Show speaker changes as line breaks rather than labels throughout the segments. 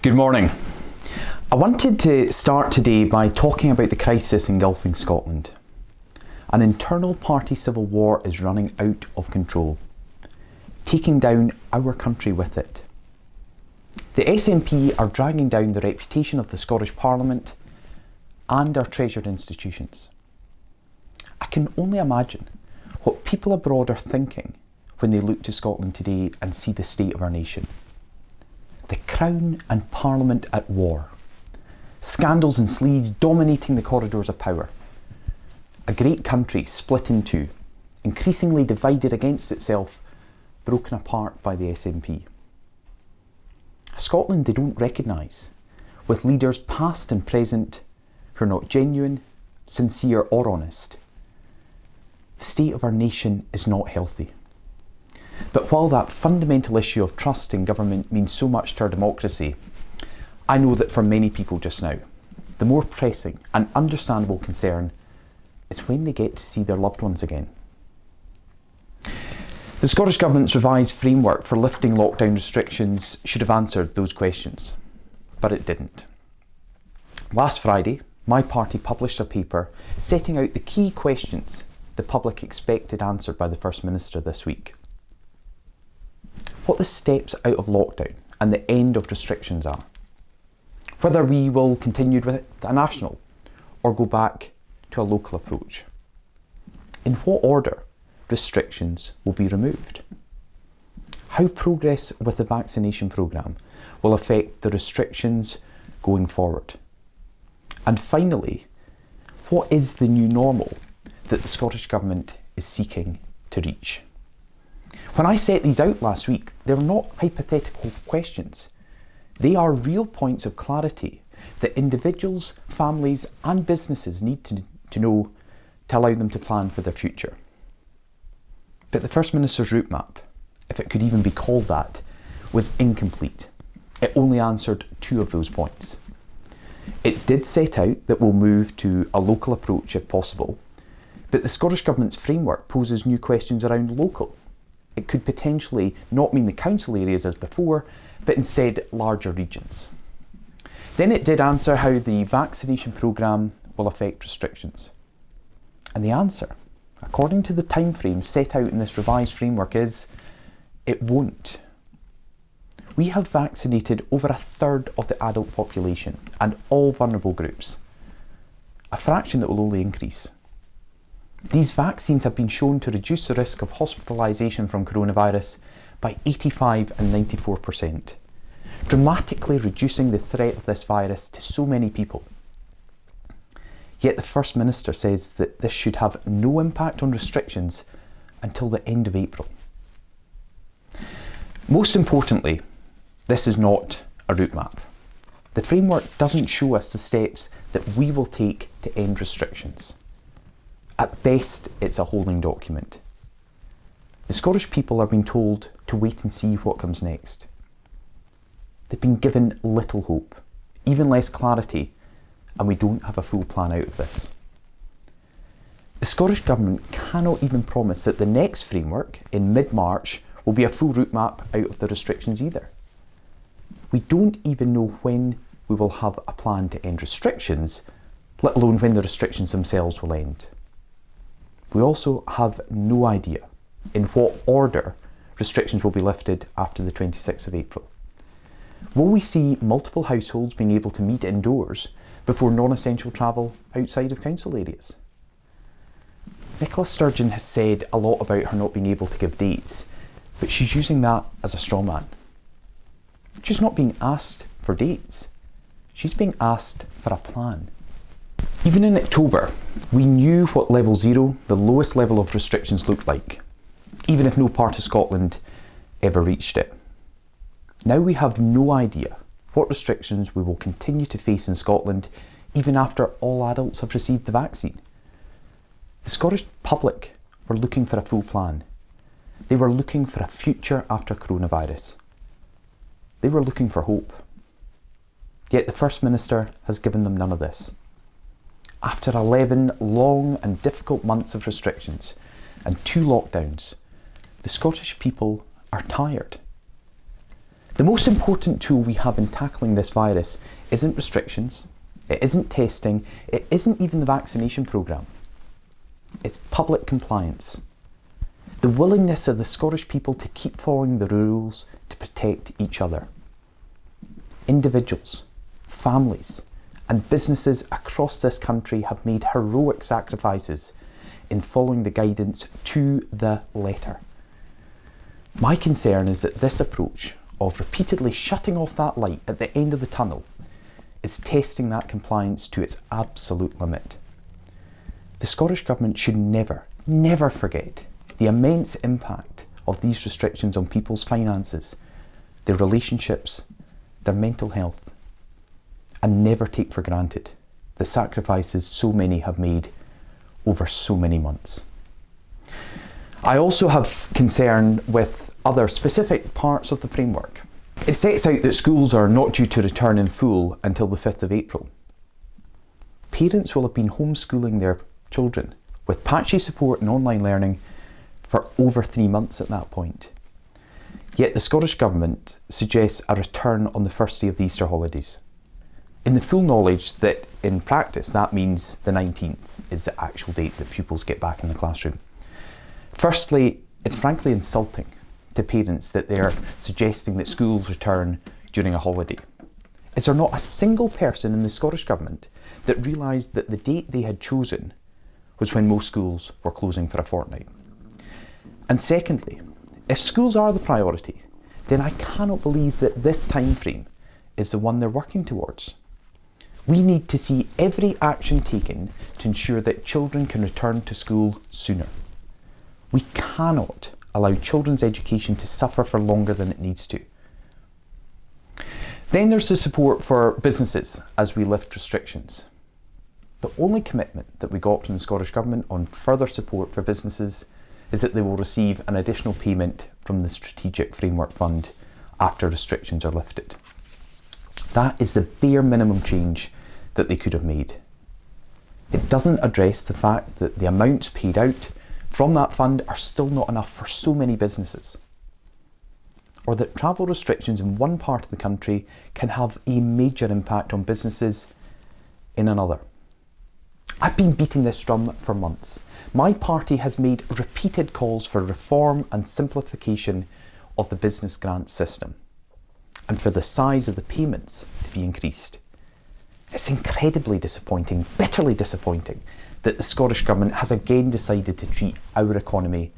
Good morning. I wanted to start today by talking about the crisis engulfing Scotland. An internal party civil war is running out of control, taking down our country with it. The SNP are dragging down the reputation of the Scottish Parliament and our treasured institutions. I can only imagine what people abroad are thinking when they look to Scotland today and see the state of our nation. The Crown and Parliament at war. Scandals and sleaze dominating the corridors of power. A great country split in two, increasingly divided against itself, broken apart by the SNP. A Scotland they don't recognise, with leaders past and present who are not genuine, sincere or honest. The state of our nation is not healthy. But while that fundamental issue of trust in government means so much to our democracy, I know that for many people just now, the more pressing and understandable concern is when they get to see their loved ones again. The Scottish Government's revised framework for lifting lockdown restrictions should have answered those questions, but it didn't. Last Friday, my party published a paper setting out the key questions the public expected answered by the First Minister this week. What the steps out of lockdown and the end of restrictions are. Whether we will continue with a national or go back to a local approach. In what order restrictions will be removed. How progress with the vaccination programme will affect the restrictions going forward. And finally, what is the new normal that the Scottish Government is seeking to reach? When I set these out last week, they were not hypothetical questions. They are real points of clarity that individuals, families and businesses need to know to allow them to plan for their future. But the First Minister's route map, if it could even be called that, was incomplete. It only answered two of those points. It did set out that we'll move to a local approach if possible, but the Scottish Government's framework poses new questions around local. It could potentially not mean the council areas as before, but instead larger regions. Then it did answer how the vaccination programme will affect restrictions. And the answer, according to the timeframe set out in this revised framework, is it won't. We have vaccinated over a third of the adult population and all vulnerable groups, a fraction that will only increase. These vaccines have been shown to reduce the risk of hospitalisation from coronavirus by 85 and 94%, dramatically reducing the threat of this virus to so many people. Yet the First Minister says that this should have no impact on restrictions until the end of April. Most importantly, this is not a route map. The framework doesn't show us the steps that we will take to end restrictions. At best, it's a holding document. The Scottish people are being told to wait and see what comes next. They've been given little hope, even less clarity, and we don't have a full plan out of this. The Scottish Government cannot even promise that the next framework in mid-March will be a full route map out of the restrictions either. We don't even know when we will have a plan to end restrictions, let alone when the restrictions themselves will end. We also have no idea in what order restrictions will be lifted after the 26th of April. Will we see multiple households being able to meet indoors before non-essential travel outside of council areas? Nicola Sturgeon has said a lot about her not being able to give dates, but she's using that as a straw man. She's not being asked for dates. She's being asked for a plan. Even in October, we knew what level 0, the lowest level of restrictions, looked like, even if no part of Scotland ever reached it. Now we have no idea what restrictions we will continue to face in Scotland even after all adults have received the vaccine. The Scottish public were looking for a full plan. They were looking for a future after coronavirus. They were looking for hope. Yet the First Minister has given them none of this. After 11 long and difficult months of restrictions and 2 lockdowns, the Scottish people are tired. The most important tool we have in tackling this virus isn't restrictions, it isn't testing, it isn't even the vaccination programme. It's public compliance. The willingness of the Scottish people to keep following the rules to protect each other. Individuals, families, and businesses across this country have made heroic sacrifices in following the guidance to the letter. My concern is that this approach of repeatedly shutting off that light at the end of the tunnel is testing that compliance to its absolute limit. The Scottish Government should never, never forget the immense impact of these restrictions on people's finances, their relationships, their mental health, and never take for granted the sacrifices so many have made over so many months. I also have concern with other specific parts of the framework. It sets out that schools are not due to return in full until the 5th of April. Parents will have been homeschooling their children with patchy support and online learning for over 3 months at that point. Yet the Scottish Government suggests a return on the first day of the Easter holidays, in the full knowledge that in practice that means the 19th is the actual date that pupils get back in the classroom. Firstly, it's frankly insulting to parents that they're suggesting that schools return during a holiday. Is there not a single person in the Scottish Government that realised that the date they had chosen was when most schools were closing for a fortnight? And secondly, if schools are the priority, then I cannot believe that this time frame is the one they're working towards. We need to see every action taken to ensure that children can return to school sooner. We cannot allow children's education to suffer for longer than it needs to. Then there's the support for businesses as we lift restrictions. The only commitment that we got from the Scottish Government on further support for businesses is that they will receive an additional payment from the Strategic Framework Fund after restrictions are lifted. That is the bare minimum change that they could have made. It doesn't address the fact that the amounts paid out from that fund are still not enough for so many businesses, or that travel restrictions in one part of the country can have a major impact on businesses in another. I've been beating this drum for months. My party has made repeated calls for reform and simplification of the business grant system, and for the size of the payments to be increased. It's incredibly disappointing, bitterly disappointing, that the Scottish Government has again decided to treat our economy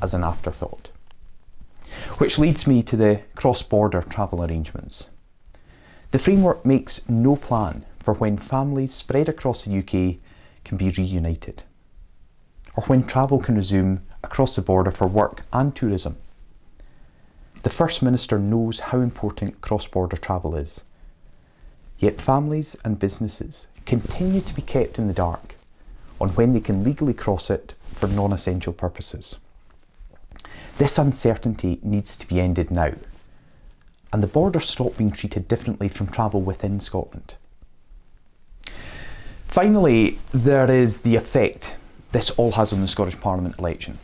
as an afterthought. Which leads me to the cross-border travel arrangements. The framework makes no plan for when families spread across the UK can be reunited, or when travel can resume across the border for work and tourism. The First Minister knows how important cross-border travel is, yet families and businesses continue to be kept in the dark on when they can legally cross it for non-essential purposes. This uncertainty needs to be ended now, and the border stop being treated differently from travel within Scotland. Finally, there is the effect this all has on the Scottish Parliament election.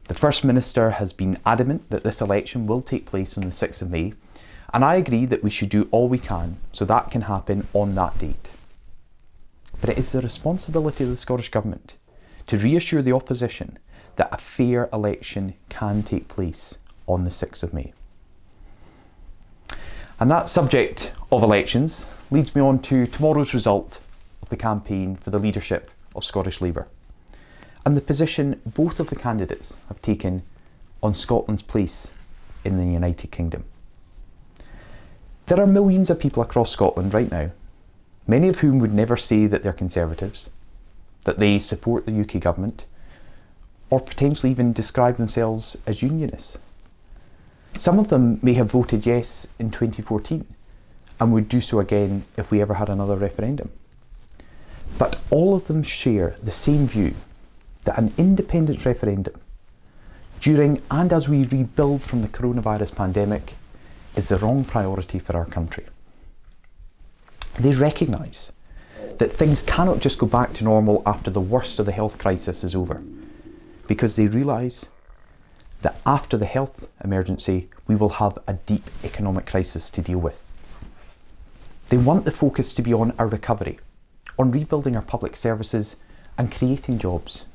The First Minister has been adamant that this election will take place on the 6th of May, and I agree that we should do all we can so that can happen on that date. But it is the responsibility of the Scottish Government to reassure the opposition that a fair election can take place on the 6th of May. And that subject of elections leads me on to tomorrow's result of the campaign for the leadership of Scottish Labour, and the position both of the candidates have taken on Scotland's place in the United Kingdom. There are millions of people across Scotland right now, many of whom would never say that they're Conservatives, that they support the UK government, or potentially even describe themselves as Unionists. Some of them may have voted yes in 2014 and would do so again if we ever had another referendum. But all of them share the same view that an independence referendum, during and as we rebuild from the coronavirus pandemic, is the wrong priority for our country. They recognise that things cannot just go back to normal after the worst of the health crisis is over, because they realise that after the health emergency, we will have a deep economic crisis to deal with. They want the focus to be on our recovery, on rebuilding our public services and creating jobs,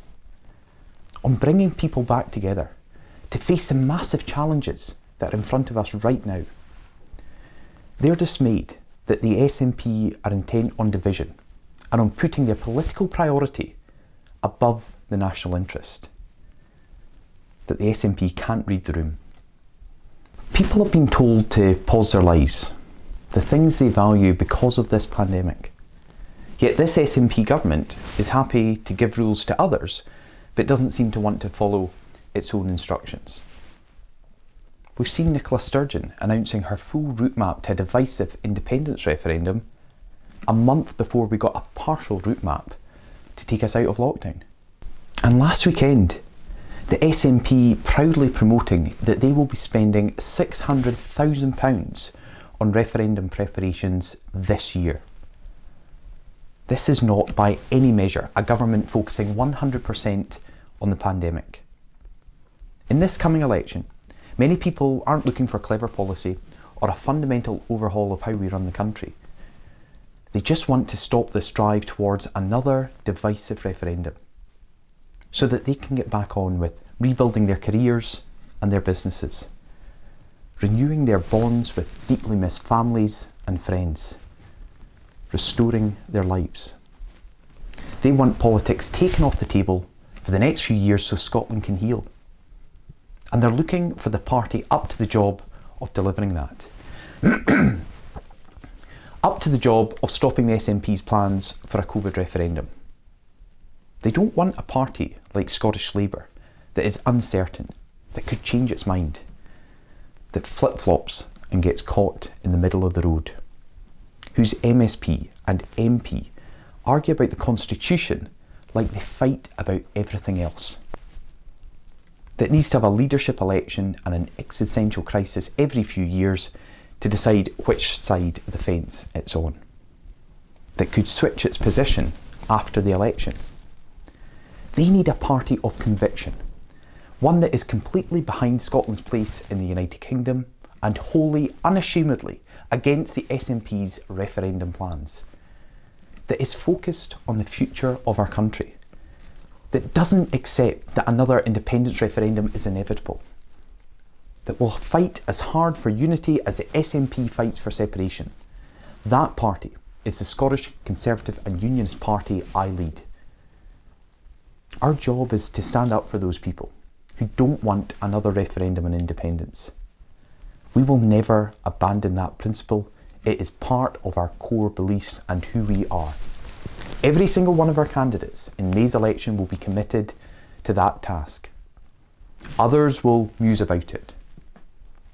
on bringing people back together to face the massive challenges that are in front of us right now. They're dismayed that the SNP are intent on division and on putting their political priority above the national interest. That the SNP can't read the room. People have been told to pause their lives, the things they value because of this pandemic. Yet this SNP government is happy to give rules to others, but doesn't seem to want to follow its own instructions. We've seen Nicola Sturgeon announcing her full route map to a divisive independence referendum a month before we got a partial route map to take us out of lockdown. And last weekend, the SNP proudly promoting that they will be spending £600,000 on referendum preparations this year. This is not by any measure a government focusing 100% on the pandemic. In this coming election, many people aren't looking for clever policy or a fundamental overhaul of how we run the country. They just want to stop this drive towards another divisive referendum so that they can get back on with rebuilding their careers and their businesses, renewing their bonds with deeply missed families and friends, restoring their lives. They want politics taken off the table for the next few years so Scotland can heal. And they're looking for the party up to the job of delivering that. Up to the job of stopping the SNP's plans for a COVID referendum. They don't want a party like Scottish Labour that is uncertain, that could change its mind, that flip-flops and gets caught in the middle of the road, whose MSP and MP argue about the Constitution like they fight about everything else, that needs to have a leadership election and an existential crisis every few years to decide which side of the fence it's on, that could switch its position after the election. They need a party of conviction, one that is completely behind Scotland's place in the United Kingdom and wholly, unashamedly against the SNP's referendum plans, that is focused on the future of our country, that doesn't accept that another independence referendum is inevitable, that will fight as hard for unity as the SNP fights for separation. That party is the Scottish Conservative and Unionist Party I lead. Our job is to stand up for those people who don't want another referendum on independence. We will never abandon that principle. It is part of our core beliefs and who we are. Every single one of our candidates in May's election will be committed to that task. Others will muse about it.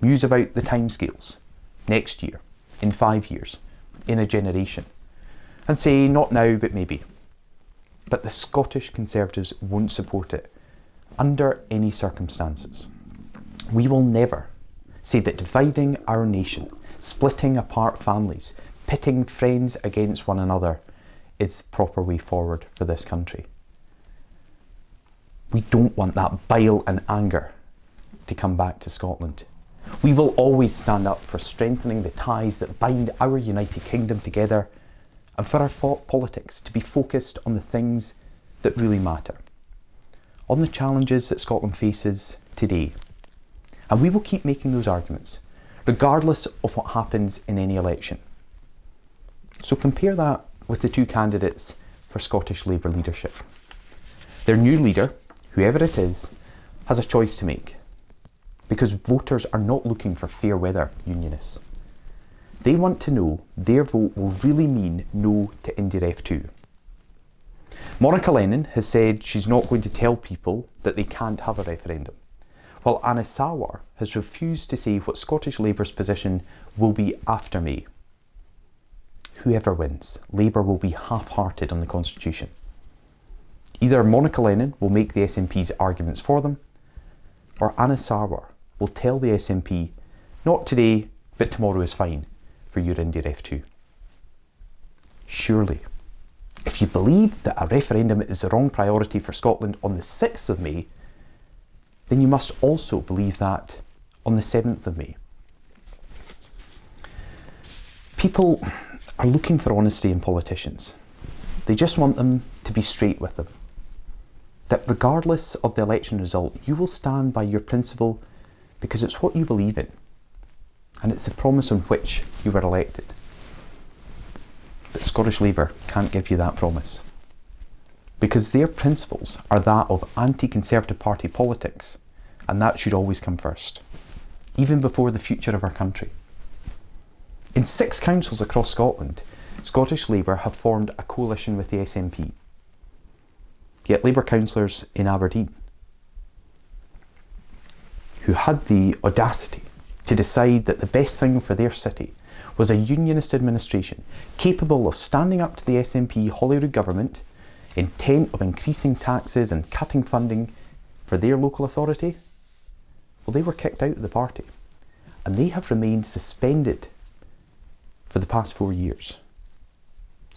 Muse about the timescales, next year, in 5 years, in a generation, and say not now but maybe. But the Scottish Conservatives won't support it under any circumstances. We will never say that dividing our nation, splitting apart families, pitting friends against one another is the proper way forward for this country. We don't want that bile and anger to come back to Scotland. We will always stand up for strengthening the ties that bind our United Kingdom together and for our politics to be focused on the things that really matter, on the challenges that Scotland faces today. And we will keep making those arguments, regardless of what happens in any election. So compare that with the two candidates for Scottish Labour leadership. Their new leader, whoever it is, has a choice to make, because voters are not looking for fair weather unionists. They want to know their vote will really mean no to IndyRef 2. Monica Lennon has said she's not going to tell people that they can't have a referendum, while Anna Sawar has refused to say what Scottish Labour's position will be after May. Whoever wins, Labour will be half-hearted on the Constitution. Either Monica Lennon will make the SNP's arguments for them, or Anna Sawar will tell the SNP, not today, but tomorrow is fine for your IndyRef 2. Surely, if you believe that a referendum is the wrong priority for Scotland on the 6th of May, then you must also believe that on the 7th of May. People are looking for honesty in politicians. They just want them to be straight with them. That regardless of the election result, you will stand by your principle because it's what you believe in, and it's the promise on which you were elected. But Scottish Labour can't give you that promise, because their principles are that of anti-Conservative Party politics, and that should always come first, even before the future of our country. In 6 councils across Scotland, Scottish Labour have formed a coalition with the SNP. Yet Labour councillors in Aberdeen, who had the audacity to decide that the best thing for their city was a unionist administration capable of standing up to the SNP Holyrood government, intent of increasing taxes and cutting funding for their local authority, well, they were kicked out of the party, and they have remained suspended for the past 4 years.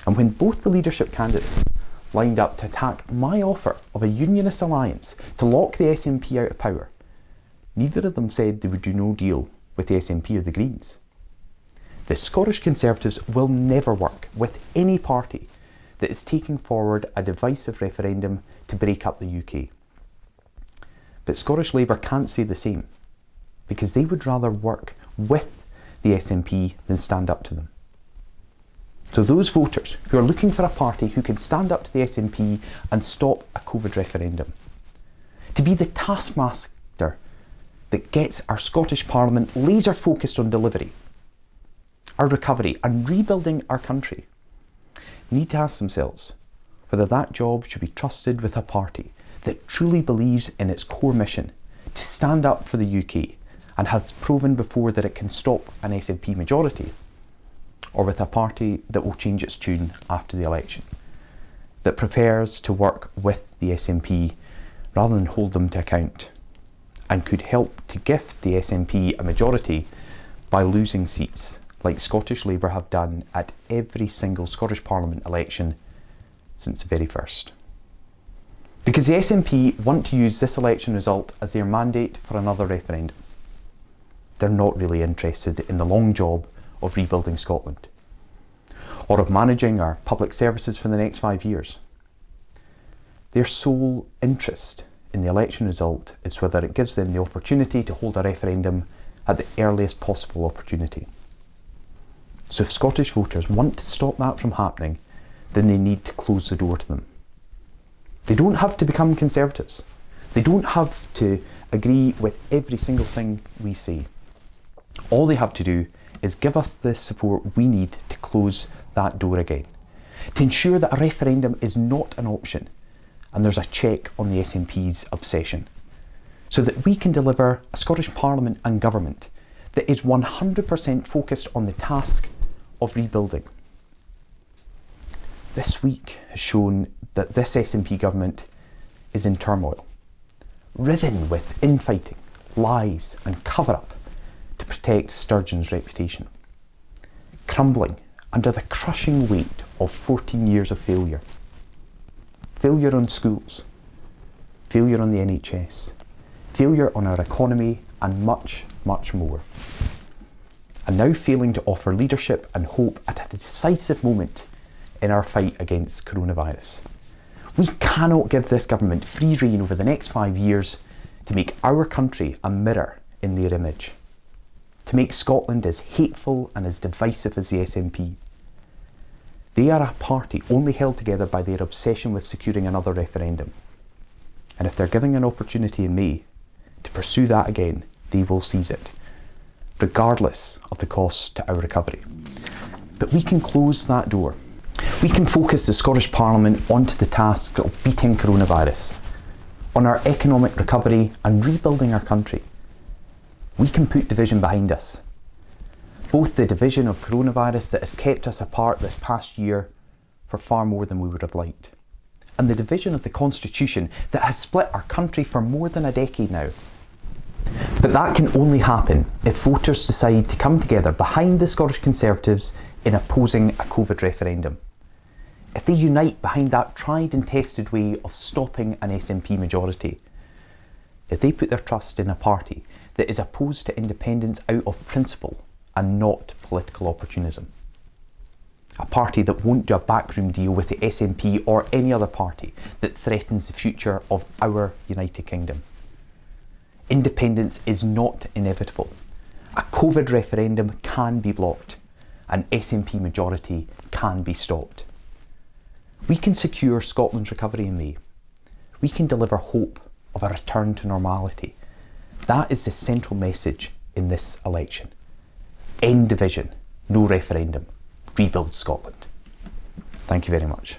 And when both the leadership candidates lined up to attack my offer of a unionist alliance to lock the SNP out of power, neither of them said they would do no deal with the SNP or the Greens. The Scottish Conservatives will never work with any party that is taking forward a divisive referendum to break up the UK. But Scottish Labour can't say the same, because they would rather work with the SNP than stand up to them. So those voters who are looking for a party who can stand up to the SNP and stop a COVID referendum, to be the taskmaster that gets our Scottish Parliament laser focused on delivery, our recovery and rebuilding our country, need to ask themselves whether that job should be trusted with a party that truly believes in its core mission to stand up for the UK and has proven before that it can stop an SNP majority, or with a party that will change its tune after the election, that prepares to work with the SNP rather than hold them to account, and could help to gift the SNP a majority by losing seats like Scottish Labour have done at every single Scottish Parliament election since the very first. Because the SNP want to use this election result as their mandate for another referendum. They're not really interested in the long job of rebuilding Scotland, or of managing our public services for the next 5 years. Their sole interest in the election result is whether it gives them the opportunity to hold a referendum at the earliest possible opportunity. So if Scottish voters want to stop that from happening, then they need to close the door to them. They don't have to become Conservatives. They don't have to agree with every single thing we say. All they have to do is give us the support we need to close that door again, to ensure that a referendum is not an option and there's a check on the SNP's obsession, so that we can deliver a Scottish Parliament and government that is 100% focused on the task of rebuilding. This week has shown that this SNP government is in turmoil, ridden with infighting, lies and cover-up to protect Sturgeon's reputation, crumbling under the crushing weight of 14 years of failure. Failure on schools, failure on the NHS, failure on our economy and much, much more. And now failing to offer leadership and hope at a decisive moment in our fight against coronavirus. We cannot give this government free rein over the next 5 years to make our country a mirror in their image, to make Scotland as hateful and as divisive as the SNP. They are a party only held together by their obsession with securing another referendum. And if they're given an opportunity in May to pursue that again, they will seize it, regardless of the cost to our recovery. But we can close that door. We can focus the Scottish Parliament onto the task of beating coronavirus, on our economic recovery and rebuilding our country. We can put division behind us. Both the division of coronavirus that has kept us apart this past year for far more than we would have liked, and the division of the Constitution that has split our country for more than a decade now. But that can only happen if voters decide to come together behind the Scottish Conservatives in opposing a COVID referendum. If they unite behind that tried and tested way of stopping an SNP majority, if they put their trust in a party that is opposed to independence out of principle and not political opportunism. A party that won't do a backroom deal with the SNP or any other party that threatens the future of our United Kingdom. Independence is not inevitable. A COVID referendum can be blocked. An SNP majority can be stopped. We can secure Scotland's recovery in May. We can deliver hope of a return to normality. That is the central message in this election. End division, no referendum. Rebuild Scotland. Thank you very much.